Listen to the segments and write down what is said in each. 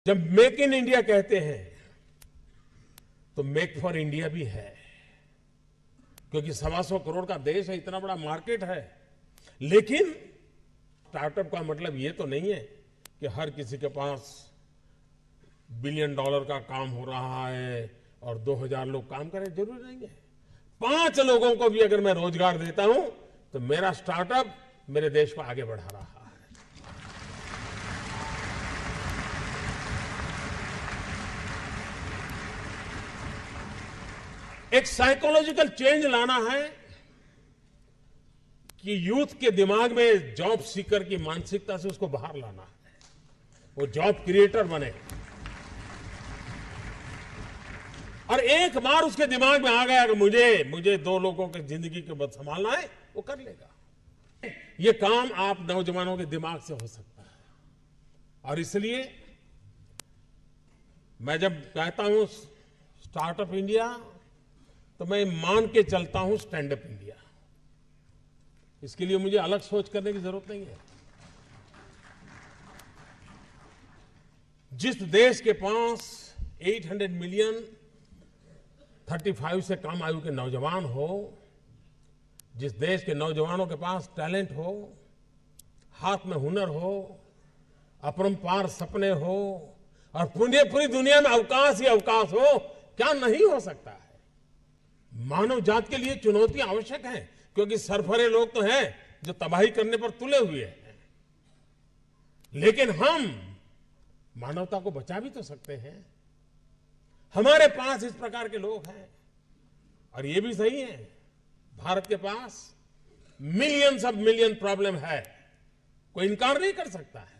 जब make in India कहते हैं तो मेक फॉर इंडिया भी है, क्योंकि 125 करोड़ का देश है, इतना बड़ा मार्केट है। लेकिन स्टार्टअप का मतलब ये तो नहीं है कि हर किसी के पास $1 बिलियन का काम हो रहा है और 2000 लोग काम करें, जरूरी नहीं है। 5 लोगों को भी अगर मैं रोजगार देता हूं तो मेरा स्टार्टअप मेरे देश को आगे बढ़ा रहा है। एक साइकोलॉजिकल चेंज लाना है कि यूथ के दिमाग में जॉब सीकर की मानसिकता से उसको बाहर लाना है, वो जॉब क्रिएटर बने। और एक बार उसके दिमाग में आ गया कि मुझे 2 लोगों की जिंदगी के बाद संभालना है, वो कर लेगा। ये काम आप नौजवानों के दिमाग से हो सकता है। और इसलिए मैं जब कहता हूं स्टार्टअप इंडिया, तो मैं मान के चलता हूं स्टैंड अप इंडिया। इसके लिए मुझे अलग सोच करने की जरूरत नहीं है। जिस देश के पास 800 मिलियन 35 से कम आयु के नौजवान हो, जिस देश के नौजवानों के पास टैलेंट हो, हाथ में हुनर हो, अपरंपार सपने हो और पूरी दुनिया में अवकाश ही अवकाश हो, क्या नहीं हो सकता है। मानव जात के लिए चुनौती आवश्यक है, क्योंकि सरफरे लोग तो हैं जो तबाही करने पर तुले हुए हैं। लेकिन हम मानवता को बचा भी तो सकते हैं। हमारे पास इस प्रकार के लोग हैं। और ये भी सही है, भारत के पास मिलियंस ऑफ मिलियन प्रॉब्लम है, कोई इनकार नहीं कर सकता है।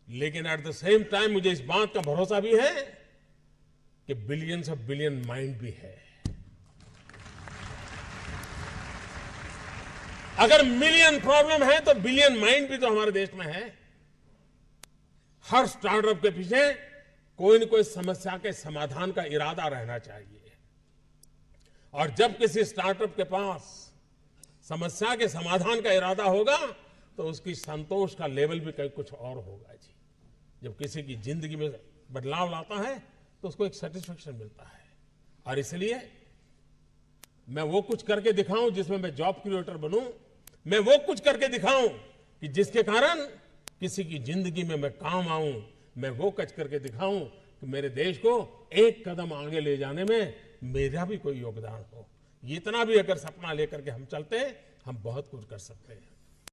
लेकिन एट द सेम टाइम मुझे इस बात का भरोसा भी है कि बिलियंस ऑफ बिलियन माइंड भी है। अगर मिलियन प्रॉब्लम है तो बिलियन माइंड भी तो हमारे देश में है। हर स्टार्टअप के पीछे कोई न कोई समस्या के समाधान का इरादा रहना चाहिए। और जब किसी स्टार्टअप के पास समस्या के समाधान का इरादा होगा तो उसकी संतोष का लेवल भी कहीं कुछ और होगा जी। जब किसी की जिंदगी में बदलाव लाता है तो उसको एक सेटिस्फेक्शन मिलता है। और इसलिए मैं वो कुछ करके दिखाऊं जिसमें मैं जॉब क्रिएटर बनूं, मैं वो कुछ करके दिखाऊं कि जिसके कारण किसी की जिंदगी में मैं काम आऊं, मैं वो कुछ करके दिखाऊं कि मेरे देश को एक कदम आगे ले जाने में मेरा भी कोई योगदान हो। इतना भी अगर सपना लेकर के हम चलते हैं, हम बहुत कुछ कर सकते हैं।